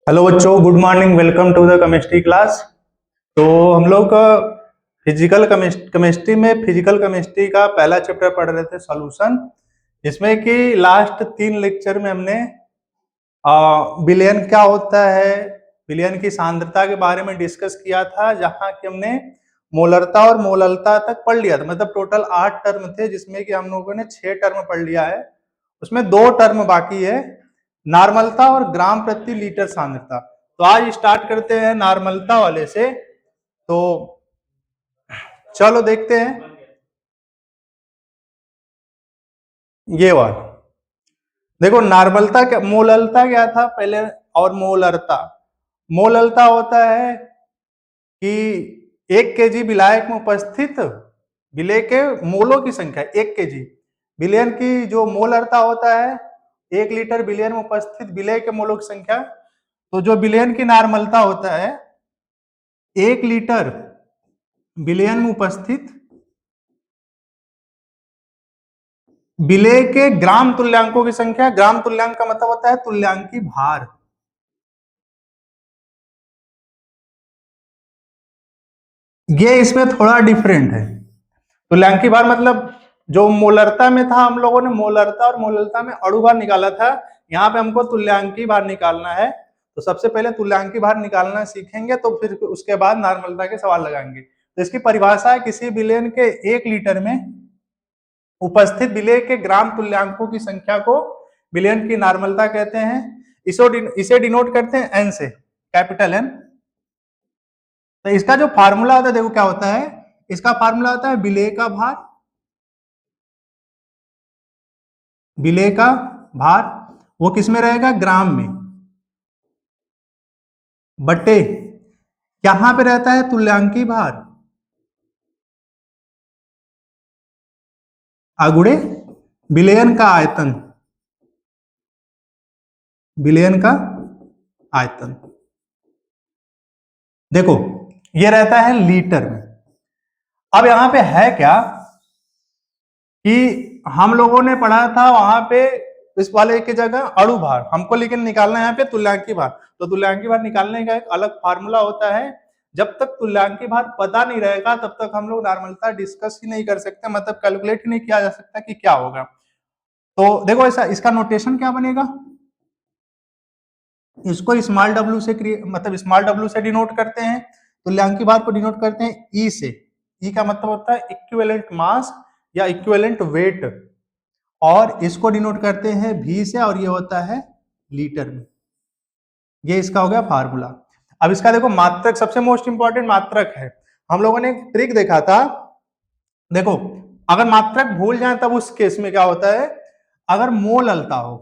Hello बच्चों, good morning. Welcome to the chemistry class. तो हम लोग फिजिकल केमिस्ट्री में फिजिकल केमिस्ट्री का पहला चैप्टर पढ़ रहे थे, सॉल्यूशन। इसमें कि लास्ट 3 लेक्चर में हमने विलयन क्या होता है, विलयन की सांद्रता के बारे में डिस्कस किया था, जहां कि हमने मोलरता और मोललता तक पढ़ लिया था। मतलब टोटल 8 टर्म थे, जिसमें कि हम लोगों ने 6 टर्म पढ़ लिया है। उसमें 2 टर्म बाकी है, नॉर्मलता और ग्राम प्रति लीटर सांद्रता। तो आज स्टार्ट करते हैं नॉर्मलता वाले से। तो चलो देखते हैं ये वाला। देखो, नॉर्मलता क्या, मोललता क्या था पहले और मोलरता। मोललता होता है कि 1 kg विलायक में उपस्थित विलेय के मोलों की संख्या 1 kg। विलयन की जो मोलरता होता है 1 लीटर विलयन में उपस्थित विलेय के मोलों की संख्या। तो जो विलयन की नॉर्मलता होता है 1 लीटर विलयन में उपस्थित विलेय के ग्राम तुल्यांकों की संख्या। ग्राम तुल्यांक का मतलब होता है तुल्यांकी भार। ये इसमें थोड़ा डिफरेंट है। तुल्यांकी भार मतलब जो मोलरता में था, हम लोगों ने मोलरता और मोललता में अणु भार निकाला था। यहाँ पे हमको तुल्यांकी भार निकालना है। तो सबसे पहले तुल्यांकी भार निकालना सीखेंगे, तो फिर उसके बाद नॉर्मलता के सवाल लगाएंगे। तो इसकी परिभाषा है, किसी विलयन के 1 लीटर में उपस्थित विलेय के ग्राम तुल्यांकों की संख्या को विलयन की नॉर्मलता कहते हैं। इसे डिनोट करते हैं एन से, कैपिटल एन। तो इसका जो फार्मूला होता है, देखो क्या होता है। इसका फार्मूला होता है विलेय का भार, विलेय का भार वो किस में रहेगा, ग्राम में, बटे यहां पे रहता है तुल्यांकी भार, अगुणे विलयन का आयतन, विलयन का आयतन। देखो ये रहता है लीटर में। अब यहां पे है क्या कि हम लोगों ने पढ़ा था वहां पे इस वाले की जगह अणु भार, हमको लेकिन निकालना है यहाँ पे तुल्यांकी भार। तो तुल्यांकी भार निकालने का एक अलग फार्मूला होता है। जब तक तुल्यांकी भार पता नहीं रहेगा तब तक हम लोग नॉर्मलता डिस्कस ही नहीं कर सकते, मतलब कैलकुलेट ही नहीं किया जा सकता कि क्या होगा। तो देखो ऐसा, इसका नोटेशन क्या बनेगा, इसको स्मॉल डब्ल्यू से मतलब स्मॉल डब्ल्यू से डिनोट करते हैं, तुल्यांकी भार को डिनोट करते हैं ई से। ई का मतलब होता है इक्विवेलेंट मास या इक्विवेलेंट वेट, और इसको डिनोट करते हैं वी से, और ये होता है लीटर में। ये इसका हो गया फार्मूला। अब इसका देखो मात्रक, सबसे मोस्ट इंपॉर्टेंट मात्रक है। हम लोगों ने एक ट्रिक देखा था। देखो अगर मात्रक भूल जाए तब उस केस में क्या होता है, अगर मोल अलता हो,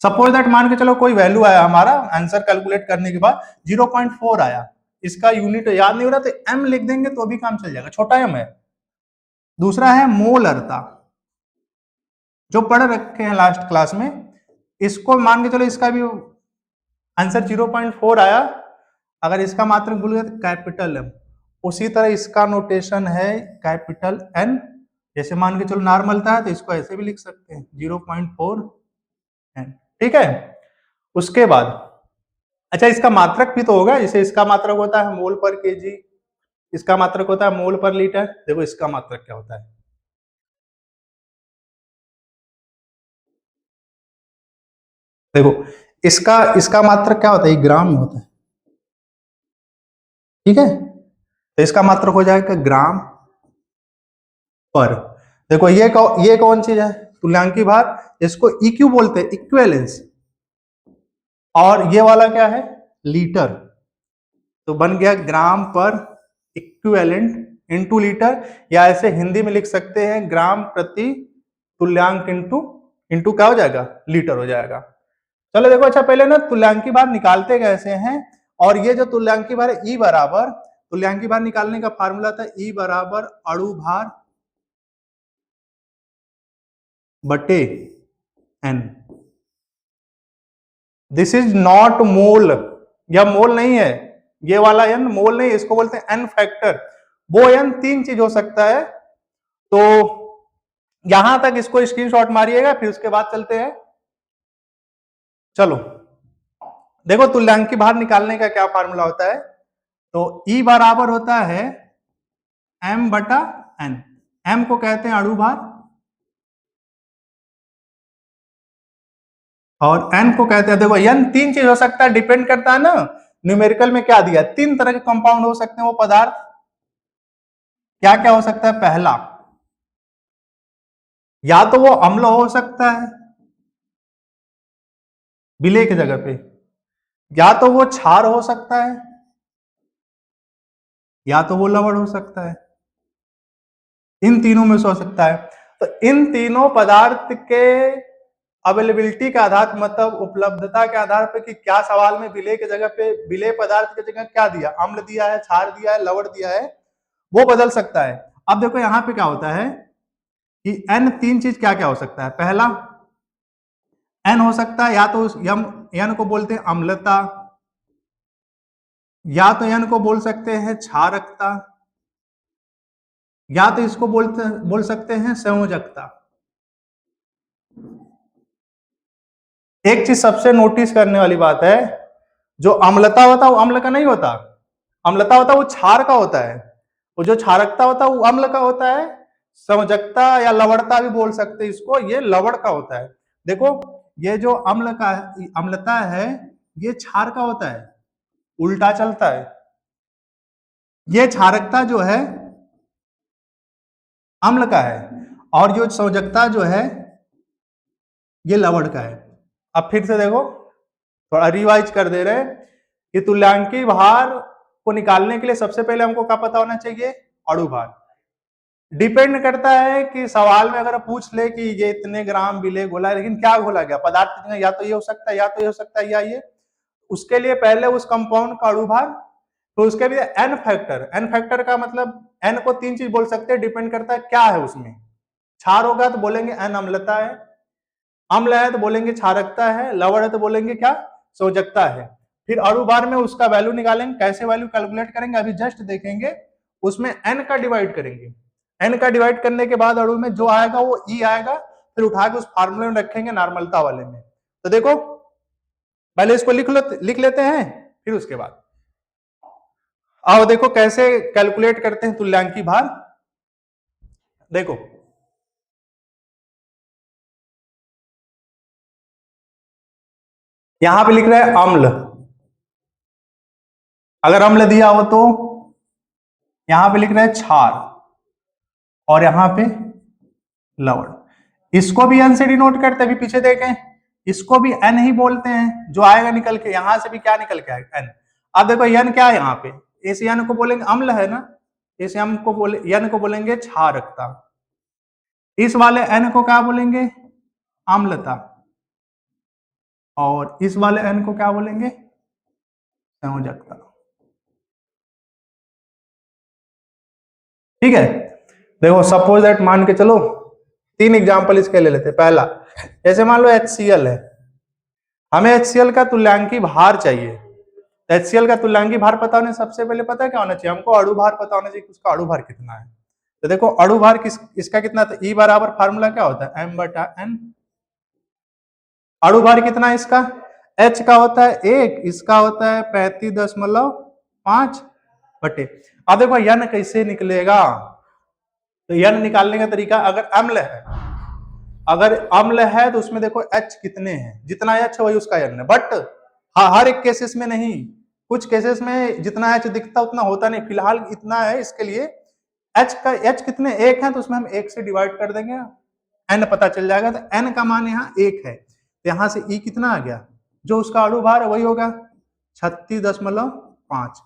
सपोज दैट मान के चलो कोई वैल्यू आया, हमारा आंसर कैलकुलेट करने के बाद 0.4 आया, इसका यूनिट याद नहीं हो रहा तो एम लिख देंगे तो भी काम चल जाएगा, छोटा एम है। दूसरा है मोलरता, जो पढ़ रखे हैं लास्ट क्लास में। इसको मान के चलो इसका भी आंसर 0.4 आया, अगर इसका मात्रक भूल गए तो कैपिटल एम। उसी तरह इसका नोटेशन है कैपिटल एन। जैसे मान के चलो नॉर्मलता है तो इसको ऐसे भी लिख सकते हैं 0.4 एन। ठीक है। उसके बाद अच्छा, इसका मात्रक भी तो होगा। जैसे इसका मात्रक होता है मोल पर केजी, इसका मात्रक होता है मोल पर लीटर। देखो इसका मात्रक क्या होता है, देखो इसका इसका मात्रक क्या होता है, ग्राम में होता है। ठीक है, तो इसका मात्रक हो जाएगा ग्राम पर। देखो ये कौन चीज है, तुल्यांकी भार। इसको इक्यू बोलते हैं, इक्विवेलेंस। और ये वाला क्या है, लीटर। तो बन गया ग्राम पर इक्विवेलेंट इनटू लीटर, या ऐसे हिंदी में लिख सकते हैं ग्राम प्रति तुल्यांक इनटू इनटू क्या हो जाएगा, लीटर हो जाएगा। चलो देखो, अच्छा पहले ना तुल्यांकी भार निकालते कैसे हैं। और ये जो तुल्यांकी भार है ई बराबर, तुल्यांकी भार निकालने का फार्मूला था ई बराबर अणु भार बटे एन। दिस इज नॉट मोल, यह मोल नहीं है। ये वाला एन मोल नहीं, इसको बोलते हैं एन फैक्टर। वो एन 3 चीज हो सकता है। तो यहां तक इसको स्क्रीनशॉट मारिएगा, फिर उसके बाद चलते हैं चलो देखो तुल्यांकी भार निकालने का क्या फार्मूला होता है, तो E बराबर होता है m बटा n। m को कहते हैं अणु भार और n को कहते हैं, देखो n तीन चीज हो सकता है, डिपेंड करता है ना न्यूमेरिकल में क्या दिया है। तीन तरह के कंपाउंड हो सकते हैं वो पदार्थ, क्या क्या हो सकता है। पहला, या तो वो अम्ल हो सकता है विलेय की जगह पे, या तो वो क्षार हो सकता है, या तो वो लवण हो सकता है। इन तीनों में से हो सकता है। तो इन तीनों पदार्थ के अवेलेबिलिटी के आधार, मतलब उपलब्धता के आधार पर कि क्या सवाल में विलेय की जगह पे, विलेय पदार्थ की जगह क्या दिया, अम्ल दिया है, क्षार दिया है, लवण दिया है, वो बदल सकता है। अब देखो यहां पे क्या होता है कि n तीन चीज क्या क्या हो सकता है। पहला, n हो सकता है या तो n को बोलते हैं अम्लता, या तो n को बोल सकते हैं क्षारकता, या तो इसको बोल सकते हैं संयोजकता। एक चीज सबसे नोटिस करने वाली बात है, जो अम्लता होता है वो अम्ल का नहीं होता, अम्लता होता है वो क्षार का होता है, वो जो क्षारकता होता है वो अम्ल का होता है। संयोजकता या लवणता भी बोल सकते हैं इसको, ये लवण का होता है। देखो ये जो अम्लता है ये क्षार का होता है, उल्टा चलता है। ये क्षारकता जो है अम्ल का है, और जो संयोजकता जो है ये लवण का है। अब फिर से देखो, थोड़ा रिवाइज कर दे रहे हैं कि तुल्यांकी भार को निकालने के लिए सबसे पहले हमको क्या पता होना चाहिए, अणु भार। डिपेंड करता है कि सवाल में अगर पूछ ले कि ये इतने ग्राम विलेय घोला है, लेकिन क्या घोला गया पदार्थ कितने, या तो ये हो सकता है, या तो ये हो सकता है, या ये। उसके लिए पहले उस कंपाउंड का अणु भार, तो उसके लिए एन फैक्टर। एन फैक्टर का मतलब एन को तीन चीज बोल सकते हैं, डिपेंड करता है क्या है उसमें। क्षार होगा तो बोलेंगे एन अम्लता है, अम्ल है तो बोलेंगे क्षारकता है, लवण है तो बोलेंगे क्या, संयोजकता है। फिर अणु भार में उसका वैल्यू निकालेंगे, कैसे वैल्यू कैलकुलेट करेंगे अभी जस्ट देखेंगे। उसमें एन का डिवाइड करेंगे, एन का डिवाइड करने के बाद अणु में जो आएगा वो ई आएगा, फिर उठा के उस फार्मूले में रखेंगे नॉर्मलता वाले में। तो देखो पहले इसको लिख लेते हैं, फिर उसके बाद आओ देखो कैसे कैलकुलेट करते हैं तुल्यांकी भार। देखो यहां पे लिख रहे हैं अम्ल, अगर अम्ल दिया हो तो यहां पे लिख रहे हैं क्षार, और यहां पे लवण। इसको भी एन से डिनोट करते हैं, अभी पीछे देखें, इसको भी एन ही बोलते हैं। जो आएगा निकल के यहां से भी क्या निकल के आएगा, एन। अब देखो एन क्या है यहाँ पे, इस एन को बोलेंगे अम्ल है ना, इस एन को बोलेंगे क्षारकता, इस वाले एन को क्या बोलेंगे, अम्लता, और इस वाले एन को क्या बोलेंगे, संयोजकता। ठीक है, देखो सपोज दैट मान के चलो तीन एग्जांपल इसके ले लेते। पहला, जैसे मान लो HCl है, हमें HCl का तुल्यांकी भार चाहिए। HCl का तुल्यांकी भार पता होने सबसे पहले पता है क्या होना चाहिए, हमको अणु भार पता होना चाहिए कि उसका अणु भार कितना है। तो देखो अणु भार इसका कितना था, E बराबर फार्मूला क्या होता है, m बटा n। अणु भार कितना है इसका, H का होता है 1, इसका होता है 35.5 बटे। अब देखो n कैसे निकलेगा, तो n निकालने का तरीका, अगर अम्ल है तो उसमें देखो H कितने हैं, जितना H है वही उसका n है। बट हर एक केसेस में नहीं, कुछ केसेस में जितना H दिखता उतना होता नहीं, फिलहाल इतना है। इसके लिए H कितने, 1 है, तो उसमें हम 1 से डिवाइड कर देंगे, n पता चल जाएगा। तो n का मान यहाँ 1 है, तो यहां से E कितना आ गया, जो उसका अणु भार है वही होगा 36.5।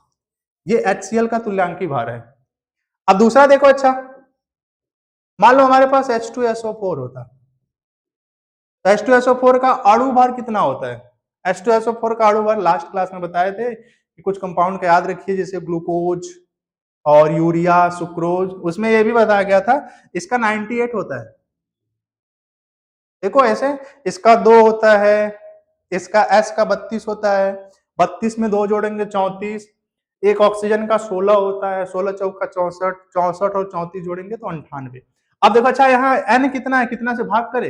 ये HCl का तुल्यांकी भार है। अब दूसरा देखो, अच्छा मान लो हमारे पास H2SO4 होता, तो H2SO4 का अणु भार कितना होता है। H2SO4 का अणु भार लास्ट क्लास में बताए थे कि कुछ कंपाउंड का याद रखिए, जैसे ग्लूकोज और यूरिया, सुक्रोज, उसमें ये भी बताया गया था इसका 98 होता है। देखो ऐसे इसका 2 होता है, इसका S का 32 होता है, 32 में 2 जोड़ेंगे 34, एक ऑक्सीजन का 16 होता है, 16 चौका 64, 64 और 34 जोड़ेंगे तो 98। अब देखो अच्छा यहाँ N कितना है, कितना से भाग करे,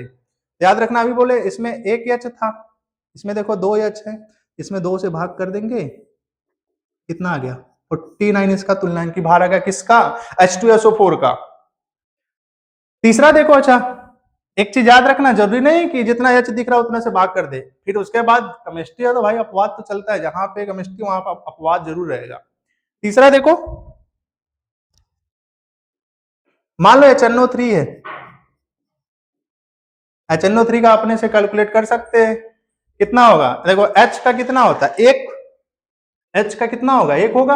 याद रखना। अभी बोले इसमें एक H था, इसमें देखो 2 H है, इसमें 2 से भाग कर देंगे, कितना आ गया 49, इसका तुल्यांकी भार आ गया किसका, H2SO4 का। तीसरा देखो, अच्छा एक चीज याद रखना, जरूरी नहीं कि जितना H दिख रहा है उतना से भाग कर दे, फिर उसके बाद केमिस्ट्री है तो भाई अपवाद तो चलता है, जहां पे केमिस्ट्री वहां पर अपवाद जरूर रहेगा। तीसरा देखो, मान लो HNO3 है, HNO3 का अपने से कैलकुलेट कर सकते हैं, कितना होगा, देखो H का कितना होता है, एक, H का कितना होगा, एक होगा,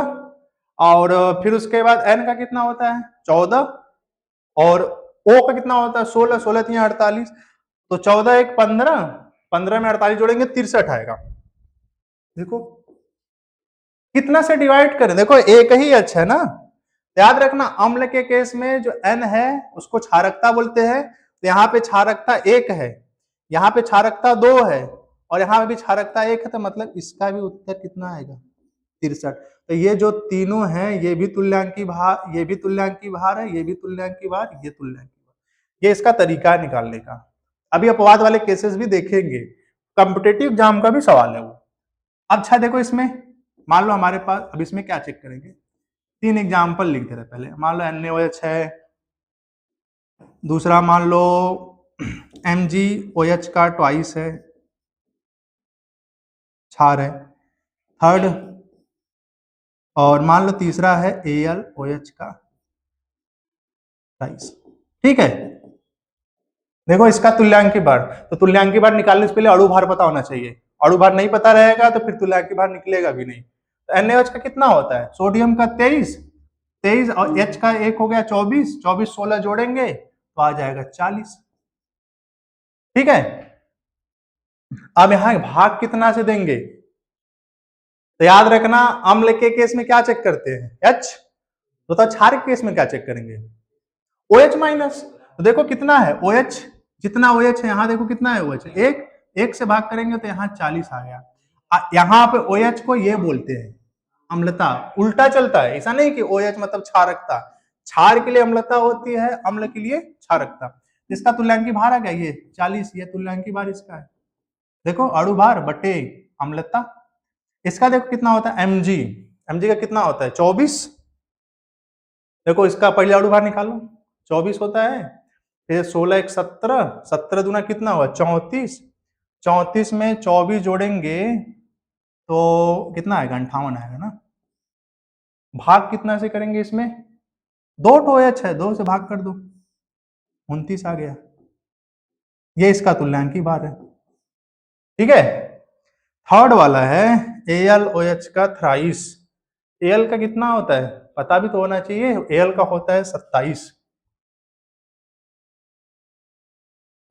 और फिर उसके बाद N का कितना होता है 14, और O का कितना होता है 16, 16 3 48, तो 14 1 15, 15 में 48 जोड़ेंगे 63 आएगा। देखो कितना से डिवाइड करें, देखो एक ही H है ना, याद रखना अम्ल के केस में जो N है उसको क्षारकता बोलते हैं, तो यहाँ पे क्षारकता 1 है, यहाँ पे क्षारकता 2 है, और यहाँ पे भी क्षारकता 1 है, तो मतलब इसका भी उत्तर कितना आएगा 63। तो ये जो तीनों हैं ये भी तुल्यांकी भार, ये भी तुल्यांकी भार है, ये भी तुल्यांकी भार, ये तुल्यांकी भार, ये इसका तरीका है निकालने का। अभी अपवाद वाले केसेस भी देखेंगे, कॉम्पिटेटिव एग्जाम का भी सवाल है वो। अब अच्छा देखो इसमें, मान लो हमारे पास, अब इसमें क्या चेक करेंगे, 3 एग्जाम्पल लिख दे रहे पहले, मान लो NaOH है, दूसरा मान लो MgOH का ट्वाइस है, क्षार है, थर्ड, और मान लो तीसरा है AlOH का ट्वाइस। ठीक है, देखो इसका तुल्यांकी भार, तो तुल्यांकी भार निकालने से पहले अणु भार पता होना चाहिए, अणु भार नहीं पता रहेगा तो फिर तुल्यांकी भार निकलेगा भी नहीं। तो NaOH का कितना होता है, सोडियम का 23 और H का एक हो गया 24, 16 जोड़ेंगे तो आ जाएगा 40। ठीक है, अब यहाँ भाग कितना से देंगे, तो याद रखना अम्ल के केस में क्या चेक करते हैं H, तो क्षार के केस में क्या चेक करेंगे OH माइनस। तो देखो कितना है OH, जितना OH है यहाँ देखो कितना है OH, एक से भाग करेंगे तो यहाँ 40 आ गया। यहाँ पे OH को ये बोलते हैं अम्लता, उल्टा चलता है, ऐसा नहीं कि OH मतलब क्षारकता, क्षार के लिए अम्लता होती है, अम्ल के लिए क्षारकता। इसका तुल्यांकी भार आ गया ये 40, ये तुल्यांकी भार इसका है, देखो अणु भार बटे अम्लता। इसका देखो कितना होता है mg का कितना होता है 24, देखो इसका पहले अणु भार निकालो, 24 होता है, फिर 16 1 17, 17 दूना कितना हुआ 34, 34 में 24 जोड़ेंगे तो कितना आएगा 58 आएगा ना। भाग कितना से करेंगे इसमें, 2 OH है, 2 से भाग कर दो 29 आ गया, ये इसका तुल्यांकी भार है। ठीक है, थर्ड वाला है AlOH का थ्राइस, Al का कितना होता है पता भी तो होना चाहिए, Al का होता है 27।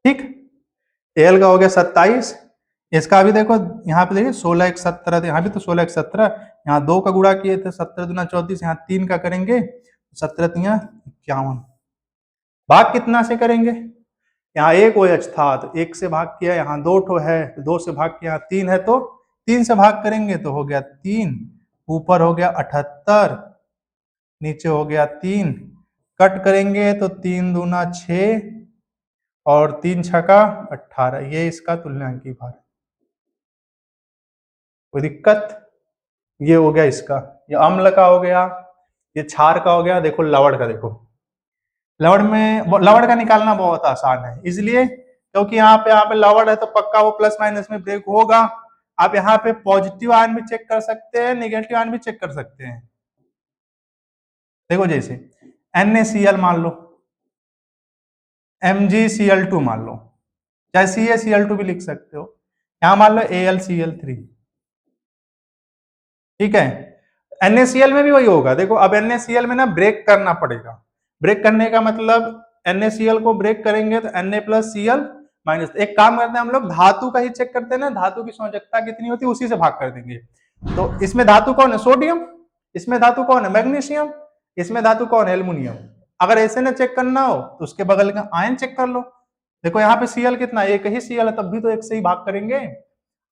ठीक, Al का हो गया 27, इसका भी देखो यहाँ पे देखिए 16 1 17, यहाँ भी तो 16 1 17, यहाँ 2 का गुणा किए थे 17 दूना 34, यहाँ 3 का करेंगे 17 3 51। भाग कितना से करेंगे, यहाँ एक OH था तो 1 से भाग किया, यहाँ 2 ठो है तो 2 से भाग किया, 3 है तो 3 से भाग करेंगे तो हो गया 3, ऊपर हो गया 78, नीचे हो गया 3, कट करेंगे तो 3 दूना 6 और 3 छका 18, ये इसका तुल्यांकी भार। कोई दिक्कत, ये हो गया इसका, ये अम्ल का हो गया, ये क्षार का हो गया। देखो लवण का, देखो लवण का निकालना बहुत आसान है, इसलिए क्योंकि यहाँ पे लवण है तो पक्का वो प्लस माइनस में ब्रेक होगा। आप यहाँ पे पॉजिटिव आयन भी चेक कर सकते हैं, नेगेटिव आयन भी चेक कर सकते हैं। देखो जैसे NaCl मान लो, MgCl2 मान लो, चाहे CaCl2 भी लिख सकते हो, यहाँ मान लो AlCl3। ठीक है, NaCl में भी वही होगा, देखो अब NaCl में ना ब्रेक करना पड़ेगा, ब्रेक करने का मतलब NaCl को ब्रेक करेंगे तो Na+Cl माइनस, एक काम करते हैं हम लोग धातु का ही चेक करते हैं ना, धातु की संयोजकता कितनी होती है उसी से भाग कर देंगे। तो इसमें धातु कौन है सोडियम, इसमें धातु कौन है मैग्नीशियम, इसमें धातु कौन है एल्युमिनियम। अगर ऐसे ना चेक करना हो तो उसके बगल का आयन चेक कर लो, देखो यहाँ पे Cl कितना, एक ही Cl है तब भी तो एक से ही भाग करेंगे।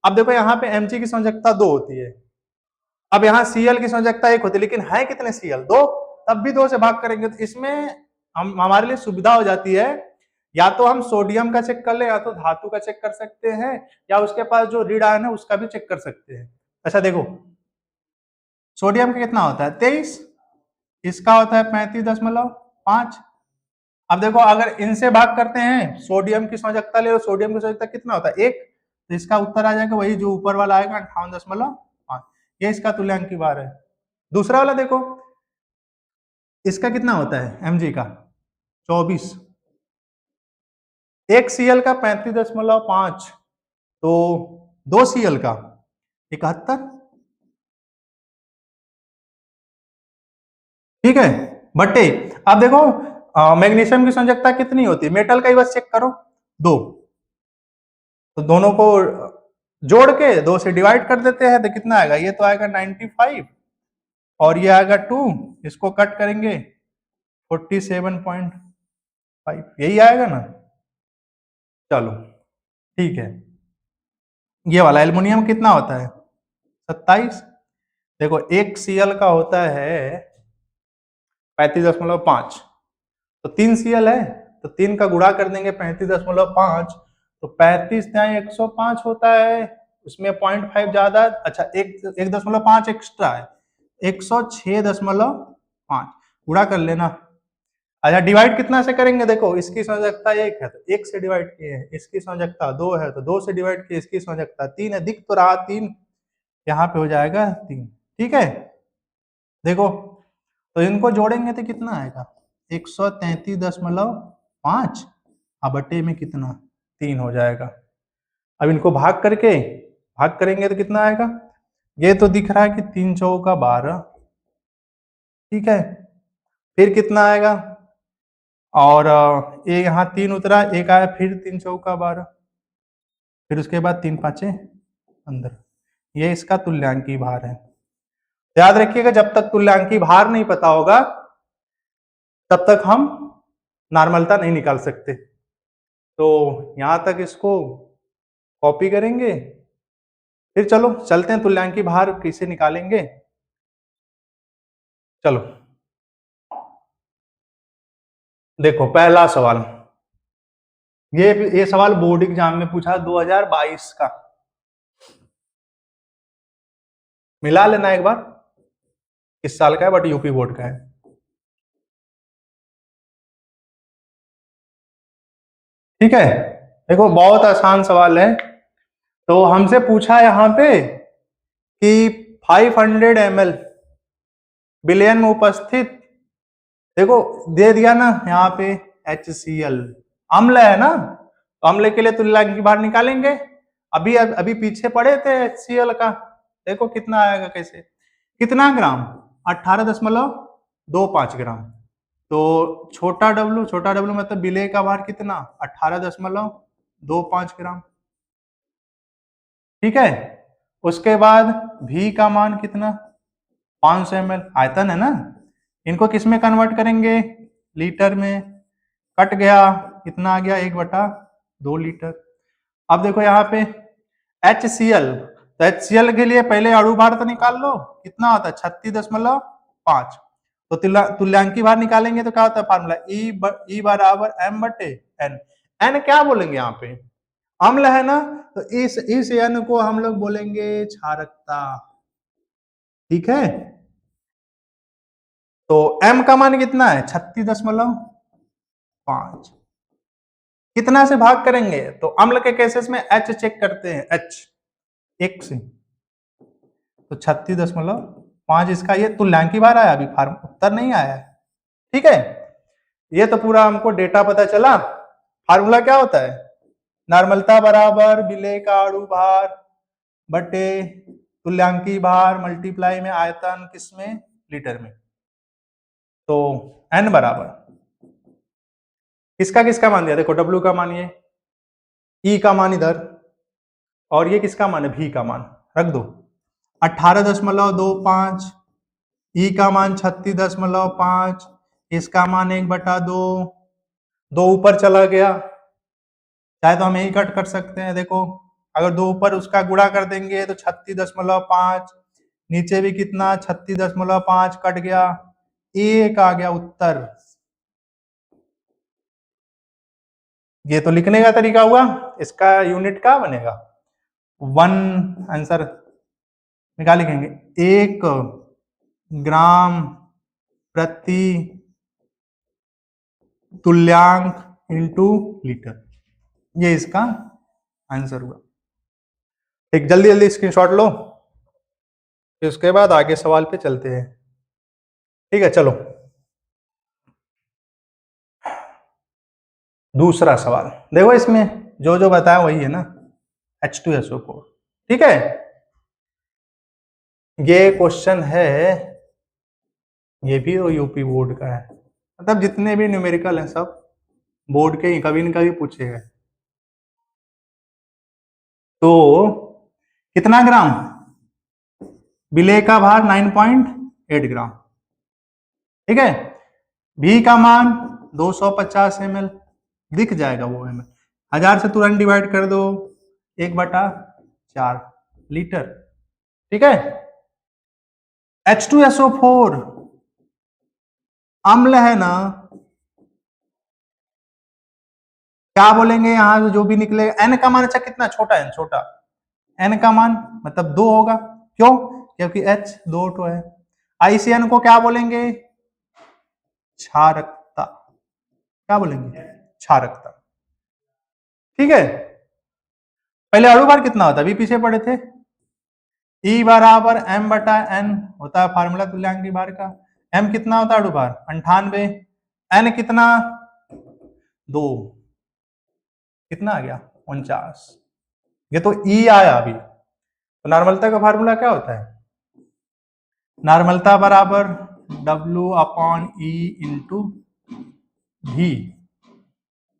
अब देखो यहाँ पे Mg की संयोजकता 2 होती है, अब यहाँ Cl की संयोजकता 1 होती है, लेकिन है कितने Cl 2, तब भी 2 से भाग करेंगे। तो इसमें हमारे लिए सुविधा हो जाती है या तो हम सोडियम का चेक कर ले, या तो धातु का चेक कर सकते हैं, या उसके पास जो रीड आयन है उसका भी चेक कर सकते हैं। अच्छा देखो, सोडियम का कितना होता है 23, इसका होता है 35.5। अब देखो अगर इनसे भाग करते हैं, सोडियम की संयोजकता ले लो, सोडियम की संयोजकता कितना होता है 1, तो इसका उत्तर आ जाएगा वही जो ऊपर वाला आएगा 58.5। ये इसका तुल्यांकी भार है। दूसरा वाला देखो, इसका कितना होता है mg का 24, एक Cl का 35.5, तो 2 Cl का 71। ठीक है बट्टे। अब देखो मैग्नीशियम की संयोजकता कितनी होती है, मेटल का ही बस चेक करो 2, तो दोनों को जोड़ के 2 से डिवाइड कर देते हैं तो कितना आएगा, ये तो आएगा 95 और ये आएगा 2, इसको कट करेंगे 47.5, यही आएगा ना। चलो ठीक है, ये वाला एल्युमिनियम कितना होता है 27। देखो एक Cl का होता है 35.5, तो 3 Cl है, तो 3 का गुणा कर देंगे 35.5, तो 35 यहाँ 105 होता है, उसमें 0.5 ज्यादा, अच्छा 1.5 एक्स्ट्रा है, 106.5 गुणा कर लेना। अच्छा डिवाइड कितना से करेंगे, देखो इसकी संयोजकता 1 है तो 1 से डिवाइड किए हैं, इसकी संयोजकता 2 है तो 2 से डिवाइड किए, इसकी संयोजकता 3 है, दिख तो रहा 3, यहाँ पे हो जाएगा 3। ठीक है देखो, तो इनको जोड़ेंगे तो कितना आएगा 133.5, अब बटे में कितना 3 हो जाएगा। अब इनको भाग करेंगे तो कितना आएगा, ये तो दिख रहा है कि 3 चौका 12। ठीक है फिर कितना आएगा, और ये यहाँ 3 उतरा, एक आया, फिर 3 चौका 12, फिर उसके बाद 3 पाँचे अंदर, ये इसका तुल्यांकी भार है। याद रखिएगा जब तक तुल्यांकी भार नहीं पता होगा तब तक हम नॉर्मलता नहीं निकाल सकते। तो यहां तक इसको कॉपी करेंगे, फिर चलो चलते हैं तुल्यांकी भार कैसे निकालेंगे। चलो देखो पहला सवाल, ये सवाल बोर्ड एग्जाम में पूछा 2022 का, मिला लेना एक बार, किस साल का है बट यूपी बोर्ड का है। ठीक है देखो बहुत आसान सवाल है, तो हमसे पूछा यहाँ पे कि 500 ml विलयन में उपस्थित, देखो दे दिया ना यहाँ पे HCl, अम्ल है ना, तो अम्ल के लिए तुल्यांकी भार निकालेंगे। अभी अभी पीछे पड़े थे HCl का, देखो कितना आएगा, कैसे कितना ग्राम 18.25 ग्राम, तो छोटा डब्लू मतलब विलेय का भार कितना 18.25 ग्राम। ठीक है उसके बाद भी का मान कितना 500 ml, आयतन है ना, इनको किस में कन्वर्ट करेंगे लीटर में, कट गया कितना आ गया 1/2 लीटर। अब देखो यहाँ पे HCl, तो HCl के लिए पहले अणु भार तो निकाल लो, कितना होता है 36.5, तो तुल्यांकी भार निकालेंगे तो क्या होता है फार्मूला E बराबर m बटे n, n क्या बोलेंगे यहाँ पे अम्ल है ना, तो इस n को हम लोग बोलेंगे क्षारकता। ठीक है तो m का मान कितना है 36.5, कितना से भाग करेंगे, तो अम्ल के केसेस में H चेक करते हैं, H 1 से, तो 36.5 इसका ये तुल्यांकी भार आया, अभी फार्म उत्तर नहीं आया है। ठीक है ये तो पूरा हमको डेटा पता चला। फार्मूला क्या होता है, नॉर्मलता बराबर विलेय का अणु भार बटे तुल्यांकी भार मल्टीप्लाई में आयतन किसमें लीटर में, तो n बराबर किसका किसका मान दिया, देखो W का मान ये, E का मान इधर, और ये किसका मान है V का मान रख दो 18.25, ई का मान 36.5, इसका मान 1/2, 2 ऊपर चला गया, चाहे तो हम यही कट कर सकते हैं, देखो अगर 2 ऊपर उसका गुणा कर देंगे तो 36.5, नीचे भी कितना 36.5 कट गया, 1 आ गया उत्तर। ये तो लिखने का तरीका हुआ, इसका यूनिट क्या बनेगा, 1 आंसर में क्या लिखेंगे, 1 ग्राम प्रति तुल्यांक इंटू लीटर, ये इसका आंसर हुआ। एक जल्दी जल्दी स्क्रीनशॉट लो, फिर उसके बाद आगे सवाल पे चलते हैं। ठीक है, चलो दूसरा सवाल देखो, इसमें जो जो बताया वही है ना, H2SO4। ठीक है, ये क्वेश्चन है, ये भी तो यूपी बोर्ड का है, मतलब जितने भी न्यूमेरिकल हैं सब बोर्ड के ही कभी न कभी पूछे गए। तो कितना ग्राम, विलेय का भार 9.8 ग्राम। ठीक है, भी का मान 250 ml, दिख जाएगा वो ml, 1000 से तुरंत डिवाइड कर दो, 1/4 लीटर। ठीक है, H2SO4 अम्ल है ना, क्या बोलेंगे यहां से जो भी निकलेगा, n का मान, अच्छा कितना छोटा n, छोटा n का मान मतलब 2 होगा, क्यों, क्योंकि H 2 तो है। ICN को क्या बोलेंगे, क्षारकता, क्या बोलेंगे, क्षारकता। ठीक है, पहले अणु भार कितना होता है, अभी पीछे पढ़े थे, E बराबर m/n होता है फार्मूला तुल्यांक भार का। m कितना होता है अणु भार, 98, n कितना 2, कितना आ गया 49, ये तो E आया अभी। तो नॉर्मलता का फार्मूला क्या होता है, नॉर्मलता बराबर W/E इंटू V,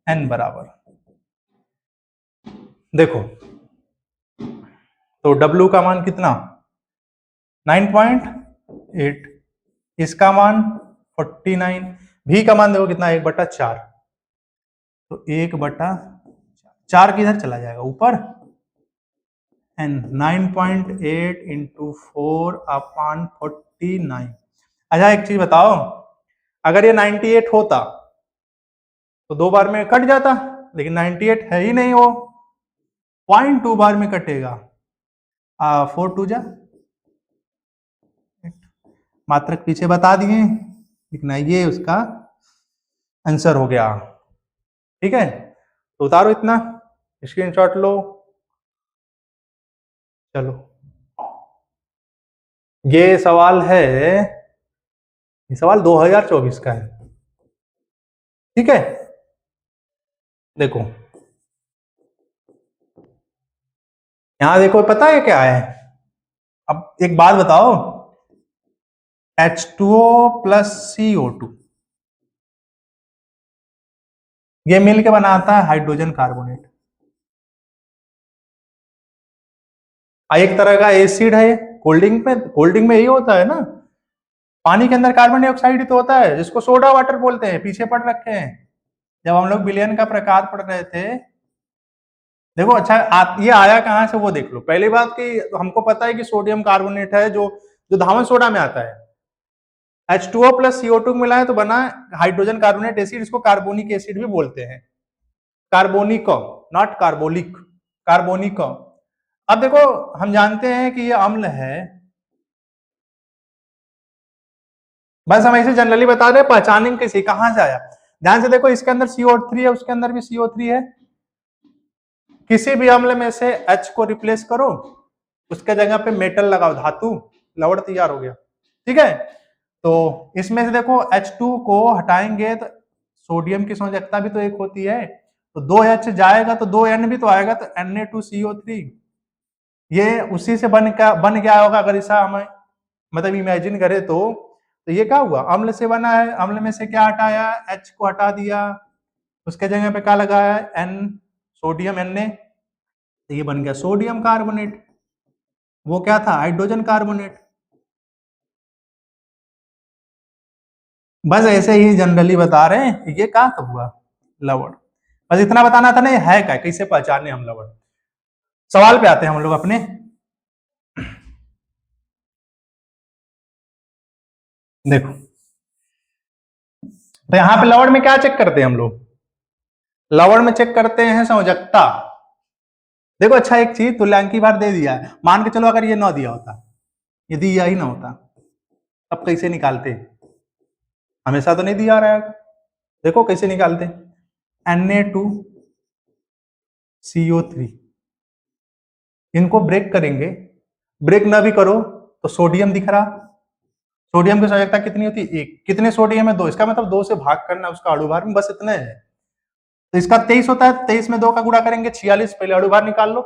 n बराबर, देखो तो W का मान कितना 9.8, इसका मान 49, V का मान देखो कितना 1/4, तो 1/4 किधर चला जाएगा ऊपर, n 9.8 इंटू 4/49। अच्छा एक चीज बताओ, अगर ये 98 होता तो 2 बार में कट जाता, लेकिन 98 है ही नहीं, वो 0.2 बार में कटेगा, 4 2 जा, मात्रक पीछे बता दिए, लिखना ये उसका आंसर हो गया। ठीक है, तो उतारो इतना, स्क्रीनशॉट लो। चलो ये सवाल है, ये सवाल 2024 का है। ठीक है, देखो यहां देखो, पता है क्या है, अब एक बात बताओ, H2O प्लस CO2 ये मिल के बनाता है हाइड्रोजन कार्बोनेट, एक तरह का एसिड है। कोल्ड ड्रिंक में यही होता है ना, पानी के अंदर कार्बन डाइऑक्साइड ही तो होता है, जिसको सोडा वाटर बोलते हैं, पीछे पढ़ रखे हैं जब हम लोग विलयन का प्रकार पढ़ रहे थे। देखो अच्छा ये आया कहां से वो देख लो, पहली बात कि हमको पता है कि सोडियम कार्बोनेट है, जो जो धावन सोडा में आता है, H2O प्लस CO2 मिलाए तो बना हाइड्रोजन कार्बोनेट एसिड, इसको कार्बोनिक एसिड भी बोलते हैं, कार्बोनिक, नॉट कार्बोलिक, कार्बोनिक। अब देखो हम जानते हैं कि ये अम्ल है, बस हम ऐसे जनरली बता रहे हैं, पहचानेंगे कैसे, कहां से आया, ध्यान से देखो, इसके अंदर CO3 है, उसके अंदर भी CO3 है, किसी भी अम्ल में से H को रिप्लेस करो, उसके जगह पे मेटल लगाओ, धातु, लवण तैयार हो गया। ठीक है, तो इसमें से देखो H2 को हटाएंगे तो सोडियम की संयोजकता भी तो एक होती है, तो 2H जाएगा तो 2N भी तो आएगा, तो Na2CO3, ये उसी से बन गया होगा, अगर ऐसा हम मतलब इमेजिन करें तो ये क्या हुआ, अम्ल से बना है, अम्ल में से क्या हटाया, H को हटा दिया, उसके जगह पे क्या लगाया, N, सोडियम Na, तो ये बन गया सोडियम कार्बोनेट, वो क्या था, हाइड्रोजन कार्बोनेट। बस ऐसे ही जनरली बता रहे हैं, ये क्या कब हुआ, लवण, बस इतना बताना था ना, ये है क्या, कैसे पहचाने हम लवण। सवाल पे आते हैं हम लोग अपने, देखो तो यहाँ पे लवण में क्या चेक करते हैं हम लोग, लवण में चेक करते हैं संयोजकता। देखो अच्छा एक चीज, तुल्यांकी भार दे दिया है, मान के चलो अगर ये ना दिया होता, ये दिया ही ना होता, तब कैसे निकालते? हमेशा तो नहीं दिया रहा है। देखो कैसे निकालते, Na2CO3, इनको ब्रेक करेंगे, ब्रेक ना भी करो तो सोडियम दिख रहा, सोडियम की संयोजकता कितनी होती है? एक। कितने सोडियम है? 2, इसका मतलब 2 से भाग करना उसका अणुभार में, बस इतने है। तो इसका 23 होता है, 23 में 2 का गुणा करेंगे 46, पहले अणुभार निकाल लो।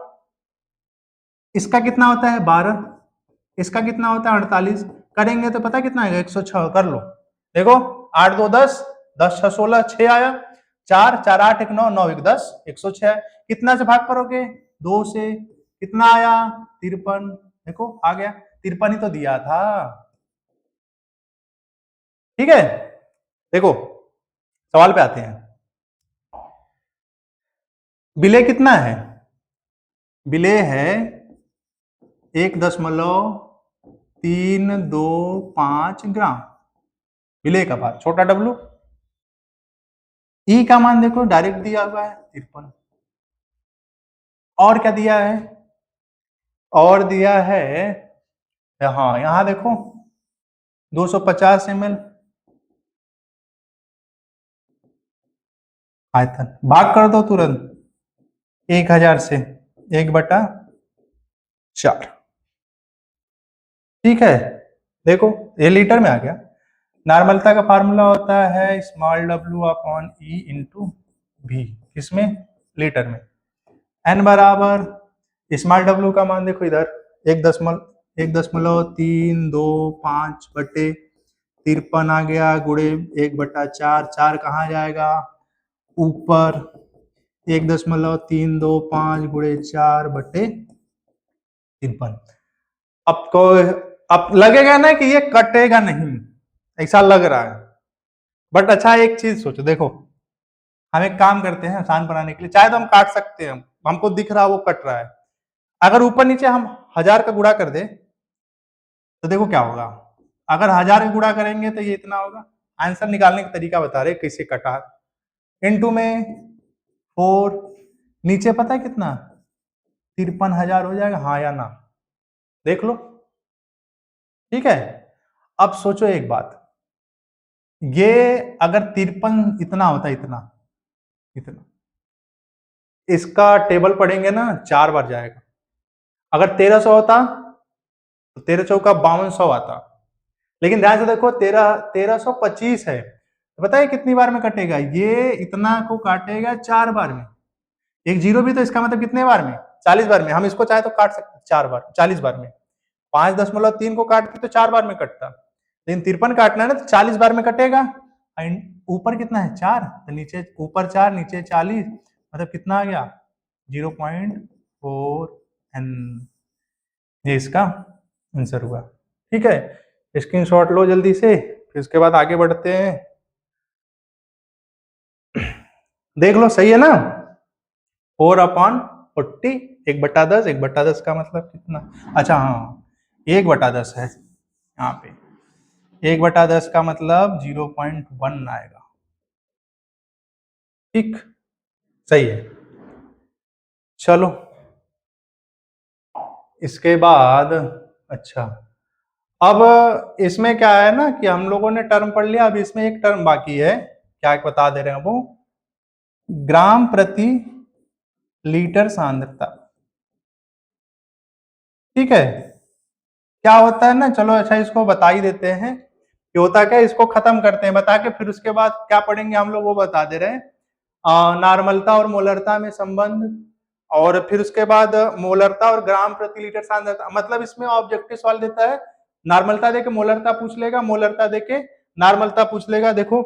इसका कितना होता है? 12। इसका कितना होता है? 48। करेंगे तो पता कितना आएगा? 106। कर लो, देखो 8 2 10, 10 6 16, 6 आया, 4 4 8 1 9, 9 1 10, 106। कितना से भाग करोगे? 2 से। कितना आया? 53। देखो आ गया, 53 ही तो दिया था। ठीक है, देखो सवाल पे आते हैं। विलेय कितना है? विलेय है 1.325 ग्राम, विलेय का भार, छोटा डब्लू। ई का मान देखो डायरेक्ट दिया हुआ है 53। और क्या दिया है? और दिया है, हाँ यहां देखो 250 ml आयतन, भाग कर दो तुरंत 1000 से, 1/4। ठीक है, देखो ये लीटर में आ गया। नॉर्मलता का फार्मूला होता है small w upon E into भी, किसमें? लीटर में। n बराबर, स्मॉल w का मान देखो इधर 1.325/53 आ गया, गुणे 1/4, 4 कहाँ जाएगा? ऊपर। 1.325 गुणे 4/53। अब को, अब लगेगा ना कि ये कटेगा नहीं, ऐसा लग रहा है, बट अच्छा एक चीज सोचो, देखो हम एक काम करते हैं आसान बनाने के लिए, चाहे तो हम काट सकते हैं, हमको दिख रहा वो कट रहा है, अगर ऊपर नीचे हम 1000 का गुणा कर दे तो देखो क्या होगा, अगर 1000 का गुणा करेंगे तो ये इतना होगा। आंसर निकालने का तरीका बता रहे कैसे कटा। इनटू में 4, नीचे पता है कितना? 53,000 हो जाएगा, हाँ या ना? देख लो। ठीक है, अब सोचो एक बात, ये अगर 53 इतना होता, इतना इतना, इसका टेबल पढ़ेंगे ना 4 बार जाएगा। अगर 1300 होता तो 13 चौका 5200 आता, लेकिन ध्यान से देखो 1325 है, तो पता है कितनी बार में कटेगा? ये इतना को काटेगा 4 बार में, एक जीरो भी, तो इसका मतलब कितने बार में? 40 बार में। हम इसको चाहे तो काट सकते 4 बार, 40 बार में। 5.3 को काट के तो 4 बार में कटता, लेकिन 53 काटना है ना तो 40 बार में कटेगा। ऊपर कितना है? 4, तो नीचे ऊपर 4 नीचे 40, मतलब कितना आ गया? 0.4 n, ये इसका आंसर हुआ। ठीक है, स्क्रीनशॉट लो जल्दी से, फिर उसके बाद आगे बढ़ते हैं। देख लो सही है ना? 4/40, 1/10, 1/10 का मतलब कितना? अच्छा हाँ, 1/10 है यहाँ पे, 1/10 का मतलब 0.1 आएगा। ठीक, सही है। चलो इसके बाद, अच्छा अब इसमें क्या है ना कि हम लोगों ने टर्म पढ़ लिया, अब इसमें एक टर्म बाकी है, क्या बता दे रहे हैं वो, ग्राम प्रति लीटर सांद्रता। ठीक है, क्या होता है ना, चलो अच्छा इसको बता ही देते हैं कि होता क्या, इसको खत्म करते हैं बता के, फिर उसके बाद क्या पढ़ेंगे हम लोग वो बता दे रहे हैं। नॉर्मलता और मोलरता में संबंध, और फिर उसके बाद मोलरता और ग्राम प्रति लीटर सांद्रता, मतलब इसमें ऑब्जेक्टिव सवाल देता है, नॉर्मलता देके मोलरता पूछ लेगा, मोलरता देके नॉर्मलता पूछ लेगा। देखो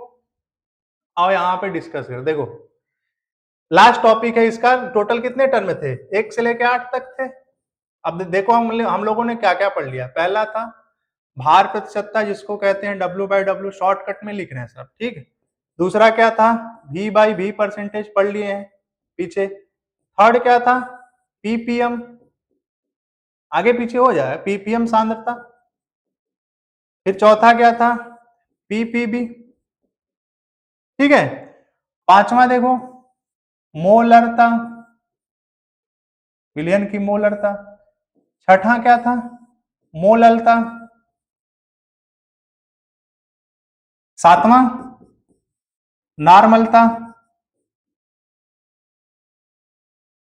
आओ यहाँ पे डिस्कस कर, देखो लास्ट टॉपिक है इसका, टोटल कितने टर्म थे? 1 से लेके 8 तक थे। अब देखो हम लोगों ने क्या क्या पढ़ लिया। पहला था भार प्रतिशतता, जिसको कहते हैं W/W, शॉर्टकट में लिख रहे हैं सब, ठीक है। दूसरा क्या था? V/V परसेंटेज पढ़ लिए हैं पीछे। थर्ड क्या था? पीपीएम, आगे पीछे हो जाए, पीपीएम सांद्रता। फिर चौथा क्या था? पीपीबी। ठीक है, पांचवा देखो मोलरता, विलयन की मोलरता। छठा क्या था? मोललता। सातवां नॉर्मलता।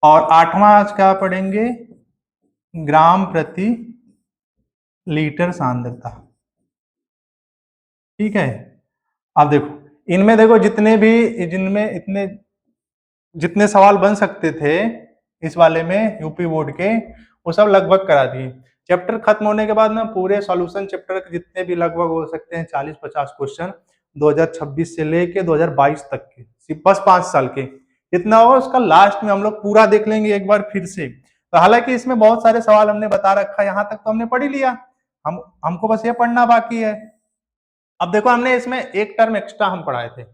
और आठवां आज क्या पढ़ेंगे? ग्राम प्रति लीटर सांद्रता। ठीक है। अब देखो इनमें, देखो जितने भी, जिनमें इतने जितने सवाल बन सकते थे इस वाले में यूपी बोर्ड के, वो सब लगभग करा दिए। चैप्टर खत्म होने के बाद ना पूरे सॉल्यूशन चैप्टर के जितने भी लगभग हो सकते हैं 40-50 क्वेश्चन 2026 से लेके 2022 तक के, सिर्फ बस 5 साल के, जितना होगा उसका लास्ट में हम लोग पूरा देख लेंगे एक बार फिर से। तो हालांकि इसमें बहुत सारे सवाल हमने बता रखा है, यहाँ तक तो हमने पढ़ ही लिया, हमको बस ये पढ़ना बाकी है। अब देखो हमने इसमें एक टर्म एक्स्ट्रा हम पढ़ाए थे,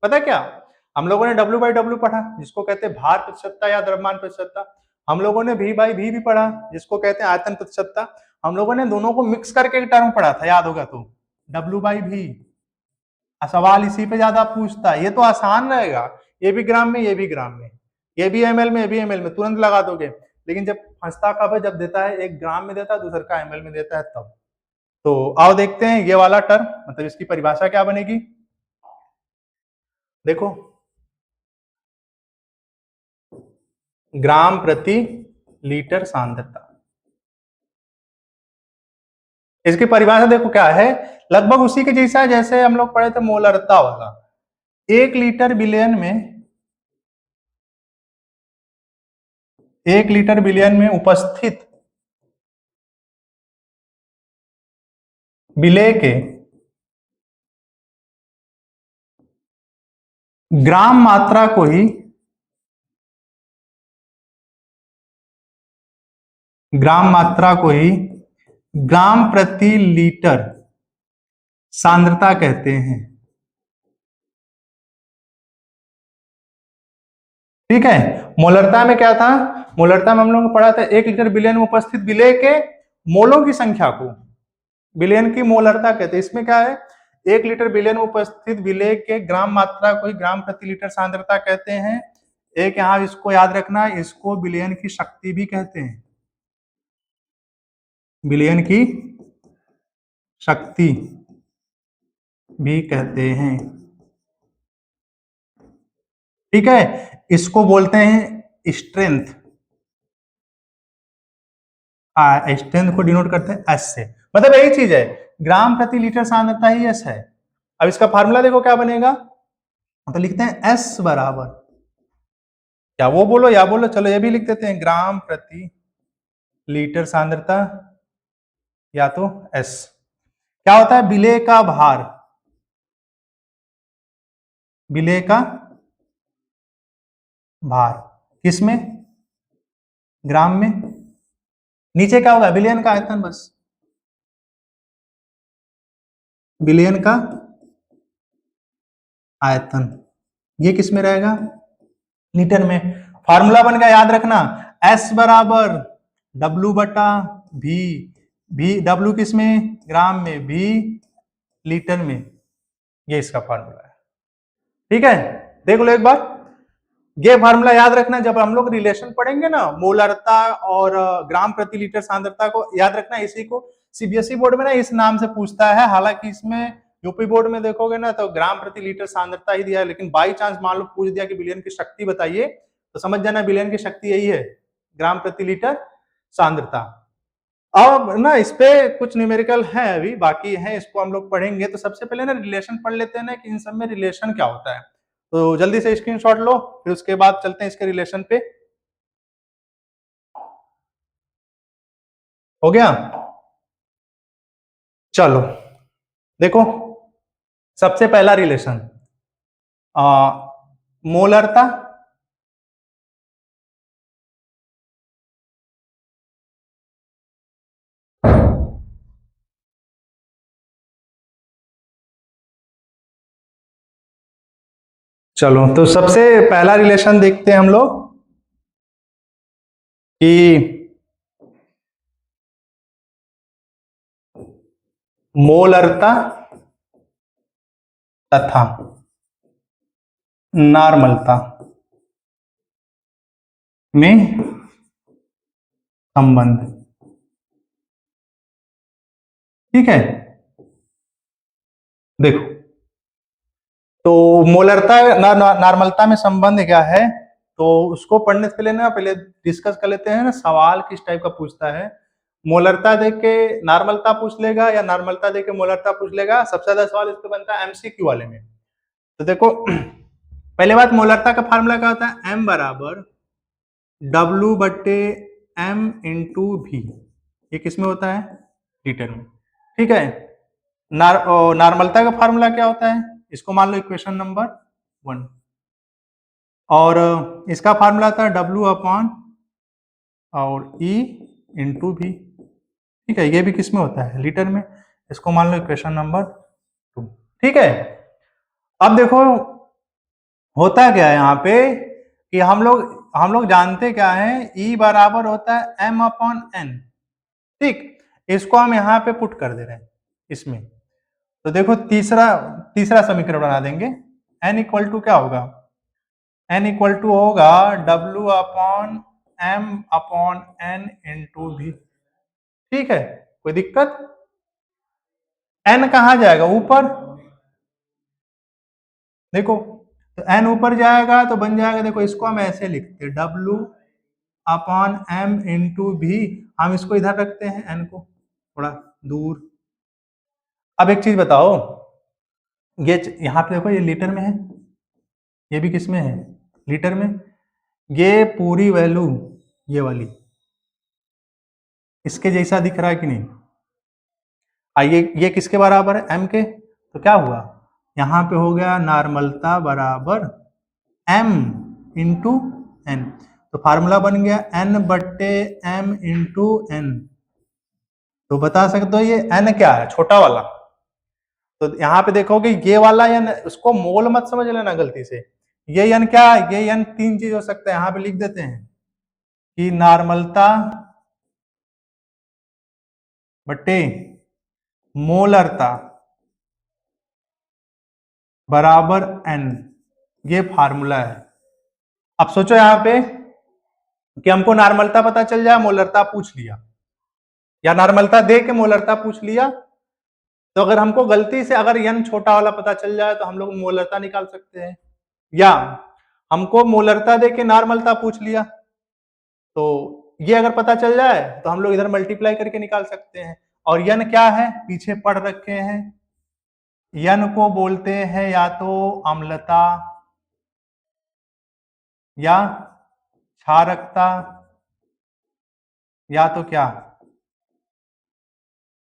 पता है क्या? हम लोगों ने W बाई डब्ल्यू पढ़ा, जिसको कहते हैं भार प्रतिशतता या द्रव्यमान प्रतिशतता। हम लोगों ने V बाई V भी पढ़ा, जिसको कहते हैं आयतन प्रतिशतता। हम लोगों ने दोनों को मिक्स करके एक टर्म पढ़ा था, याद होगा तो, W बाई V। सवाल इसी पे ज्यादा पूछता है, ये तो आसान रहेगा, ये भी ग्राम में, ये भी ग्राम में, ये भी ml में, ये भी ml में, तुरंत लगा दोगे। लेकिन जब फंसता कब है? जब देता है एक ग्राम में देता है, दूसरे का ml में देता है तब। तो आओ देखते हैं ये वाला टर्म, मतलब इसकी परिभाषा क्या बनेगी। देखो, ग्राम प्रति लीटर सांद्रता, इसकी परिभाषा देखो क्या है, लगभग उसी के जैसा है जैसे हम लोग पढ़े थे मोलरता वाला। 1 लीटर बिलियन में, 1 लीटर बिलियन में उपस्थित विलेय के ग्राम मात्रा को ही ग्राम प्रति लीटर सांद्रता कहते हैं। ठीक है। मोलरता में क्या था? मोलरता में हम लोगों ने पढ़ा था 1 लीटर बिलियन में उपस्थित विलेय के मोलों की संख्या को विलयन की मोलरता कहते हैं। इसमें क्या है? 1 लीटर बिलियन में उपस्थित विलेय के ग्राम मात्रा को ही ग्राम प्रति लीटर सांद्रता कहते हैं। एक यहाँ इसको याद रखना, इसको विलयन की शक्ति भी कहते हैं, विलयन की शक्ति भी कहते हैं। ठीक है। इसको बोलते हैं स्ट्रेंथ, स्ट्रेंथ को डिनोट करते हैं एस से, मतलब यही चीज है, ग्राम प्रति लीटर सांद्रता ही एस है। अब इसका फार्मूला देखो क्या बनेगा, तो लिखते हैं एस बराबर, क्या वो बोलो या बोलो, चलो ये भी लिख देते हैं, ग्राम प्रति लीटर सांद्रता या तो एस। क्या होता है? विलेय का भार, विलेय का भार किसमें? ग्राम में। नीचे क्या होगा? बिलियन का आयतन, बस बिलियन का आयतन, ये किस में रहेगा? लीटर में। फार्मूला बन गया, याद रखना, एस बराबर डब्ल्यू बटा भी, डब्ल्यू किस में? ग्राम में, भी लीटर में, ये इसका फार्मूला है। ठीक है, देख लो एक बार, ये फार्मूला याद रखना, जब हम लोग रिलेशन पढ़ेंगे ना मोलरता और ग्राम प्रति लीटर सांद्रता को, याद रखना इसी को सीबीएसई बोर्ड में ना इस नाम से पूछता है। हालांकि इसमें यूपी बोर्ड में देखोगे ना तो ग्राम प्रति लीटर सांद्रता ही दिया है, लेकिन बाई चांस मान लो पूछ दिया कि विलयन की शक्ति बताइए, तो समझ जाना विलयन की शक्ति यही है, ग्राम प्रति लीटर सांद्रता। अब ना इस पे कुछ न्यूमेरिकल है, अभी बाकी है, इसको हम लोग पढ़ेंगे। तो सबसे पहले ना रिलेशन पढ़ लेते हैं ना कि इन सब में रिलेशन क्या होता है। तो जल्दी से स्क्रीनशॉट लो, फिर उसके बाद चलते हैं इसके रिलेशन पे। हो गया? चलो देखो, सबसे पहला रिलेशन मोलरता चलो तो सबसे पहला रिलेशन देखते हैं हम लोग कि मोलरता तथा नॉर्मलता। में संबंध। ठीक है, देखो तो मोलरता नॉर्मलता में संबंध क्या है, तो उसको पढ़ने से पहले ना पहले डिस्कस कर लेते हैं ना सवाल किस टाइप का पूछता है। मोलरता देख के नॉर्मलता पूछ लेगा या नॉर्मलता देख के मोलरता पूछ लेगा, सबसे ज्यादा सवाल इस पे बनता है एमसीक्यू वाले में। तो देखो पहले बात, मोलरता का फार्मूला क्या होता है, एम बराबर डब्ल्यू बट्टे एम इंटू भी। ये किसमें होता है, लीटर में। ठीक है, नॉर्मलता का फार्मूला क्या होता है, इसको मान लो इक्वेशन नंबर 1, और इसका फार्मूला था डब्ल्यू अपॉन और ई इंटू भी। ठीक है, ये भी किसमें होता है, लीटर में। इसको मान लो इक्वेशन नंबर 2। ठीक है, अब देखो होता क्या है यहाँ पे कि हम लोग जानते क्या है, ई बराबर होता है एम अपॉन एन। ठीक, इसको हम यहाँ पे पुट कर दे रहे हैं इसमें। तो देखो तीसरा तीसरा समीकरण बना देंगे, एन इक्वल टू क्या होगा, एन इक्वल टू होगा W upon M upon N into भी। ठीक है, कोई दिक्कत, एन कहाँ जाएगा, ऊपर। देखो तो एन ऊपर जाएगा तो बन जाएगा, देखो इसको हम ऐसे लिखते हैं डब्ल्यू अपॉन एम इंटू भी। हम इसको इधर रखते हैं, एन को थोड़ा दूर। अब एक चीज बताओ, ये यहाँ पे देखो ये लीटर में है, ये भी किस में है, लीटर में। ये पूरी वैल्यू ये वाली इसके जैसा दिख रहा है कि नहीं, आइए ये किसके बराबर है, एम के। तो क्या हुआ, यहाँ पे हो गया नॉर्मलता बराबर एम इंटू एन। तो फार्मूला बन गया एन बट्टे एम इंटू एन। तो बता सकते हो ये एन क्या है, छोटा वाला। तो यहाँ पे देखोगे ये वाला एन, उसको मोल मत समझ लेना गलती से। ये एन क्या है, ये एन तीन चीज हो सकता है, यहाँ पे लिख देते हैं कि नॉर्मलता बट्टे मोलरता बराबर एन, ये फार्मूला है। अब सोचो यहाँ पे कि हमको नॉर्मलता पता चल जाए, मोलरता पूछ लिया, या नॉर्मलता दे के मोलरता पूछ लिया, तो अगर हमको गलती से अगर एन छोटा वाला पता चल जाए तो हम लोग मोलरता निकाल सकते हैं। या हमको मोलरता दे के नॉर्मलता पूछ लिया, तो ये अगर पता चल जाए तो हम लोग इधर मल्टीप्लाई करके निकाल सकते हैं। और यन क्या है, पीछे पढ़ रखे हैं, यन को बोलते हैं या तो अम्लता या क्षारकता या तो क्या,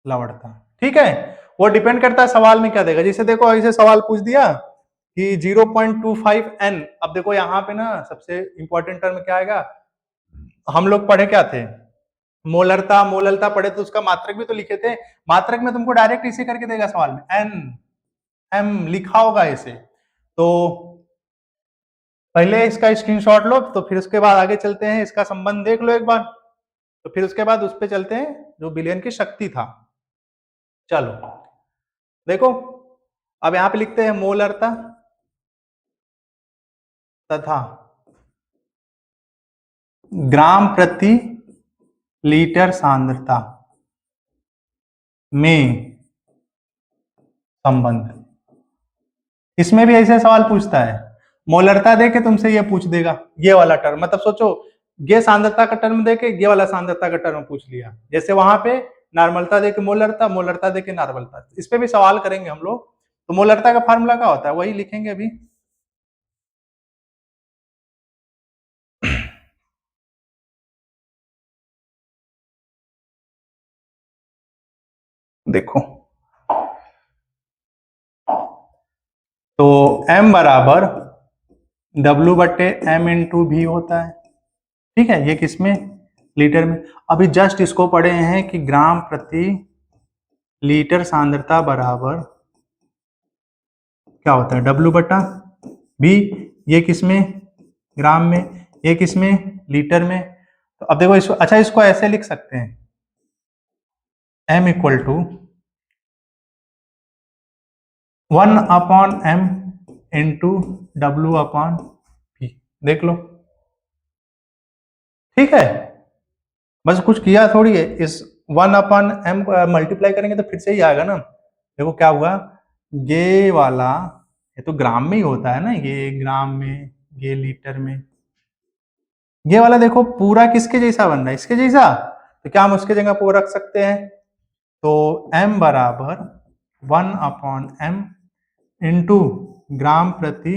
लवणता। ठीक है, वो डिपेंड करता है सवाल में क्या देगा। जैसे देखो ऐसे सवाल पूछ दिया कि 0.25 n। अब देखो यहाँ पे ना सबसे इंपॉर्टेंट टर्म क्या आएगा, हम लोग पढ़े क्या थे, मोलरता मोललता पढ़े तो उसका मात्रक भी तो लिखे थे। मात्रक में तुमको डायरेक्ट इसे करके देगा सवाल में, एन एम लिखा होगा ऐसे। तो पहले इसका स्क्रीनशॉट लो, तो फिर उसके बाद आगे चलते हैं, इसका संबंध देख लो एक बार, तो फिर उसके बाद उस पर चलते हैं जो विलयन की शक्ति था। चलो देखो, अब यहां पे लिखते हैं मोलरता तथा ग्राम प्रति लीटर सांद्रता में संबंध। इसमें भी ऐसे सवाल पूछता है, मोलरता दे के तुमसे ये पूछ देगा, ये वाला टर्म, मतलब सोचो ये सांद्रता का टर्म दे के ये वाला सांद्रता का टर्म पूछ लिया। जैसे वहां पे नॉर्मलता दे के मोलरता, मोलरता दे के नॉर्मलता, इस पे भी सवाल करेंगे हम लोग। तो मोलरता का फार्मूला क्या होता है, वही लिखेंगे अभी। देखो तो m बराबर W बट्टे एम इंटू भी होता है। ठीक है, ये किसमें, लीटर में। अभी जस्ट इसको पढ़े हैं कि ग्राम प्रति लीटर सांद्रता बराबर क्या होता है, W बटा भी। ये किसमें, ग्राम में, ये किसमें, लीटर में। तो अब देखो इसको, अच्छा इसको ऐसे लिख सकते हैं, m equal to 1 upon M into W upon भी। देख लो ठीक है, बस कुछ किया थोड़ी है। इस 1/m मल्टीप्लाई करेंगे तो फिर से ही आएगा ना। देखो क्या हुआ, ये वाला, ये तो ग्राम में ही होता है ना, ये ग्राम में, ये लीटर में, ये वाला देखो पूरा किसके जैसा बन रहा है, इसके जैसा। तो क्या हम उसके जगह पर रख सकते हैं, तो m बराबर 1/m इंटू ग्राम प्रति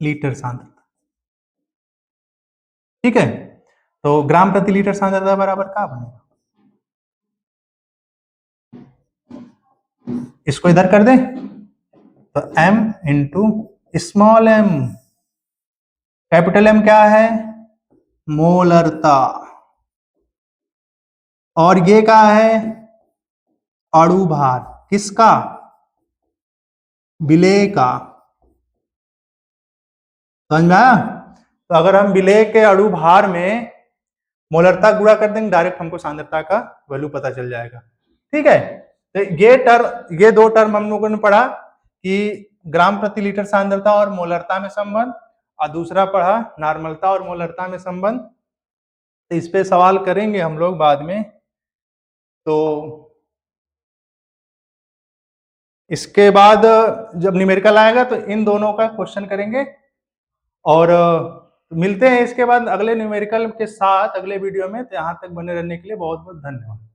लीटर सांद्रता। ठीक है, तो ग्राम प्रति लीटर सांद्रता बराबर क्या बनेगा, इसको इधर कर दें, तो m into small m, capital M क्या है, मोलरता, और ये क्या है, अणु भार, किसका, विलेय का। समझ में आया। तो अगर हम विलेय के अणु भार में मोलरता गुणा कर देंगे, डायरेक्ट हमको सांद्रता का वैल्यू पता चल जाएगा। ठीक है, तो ये दो टर्म हम लोगों ने पढ़ा कि ग्राम प्रति लीटर सांद्रता और मोलरता में संबंध, और दूसरा पढ़ा नॉर्मलता और मोलरता में संबंध। तो इस पे सवाल करेंगे हम लोग बाद में। तो इसके बाद जब न्यूमेरिकल आएगा तो इन दोनों का क्वेश्चन करेंगे, और मिलते हैं इसके बाद अगले न्यूमेरिकल के साथ अगले वीडियो में। तो यहाँ तक बने रहने के लिए बहुत बहुत धन्यवाद।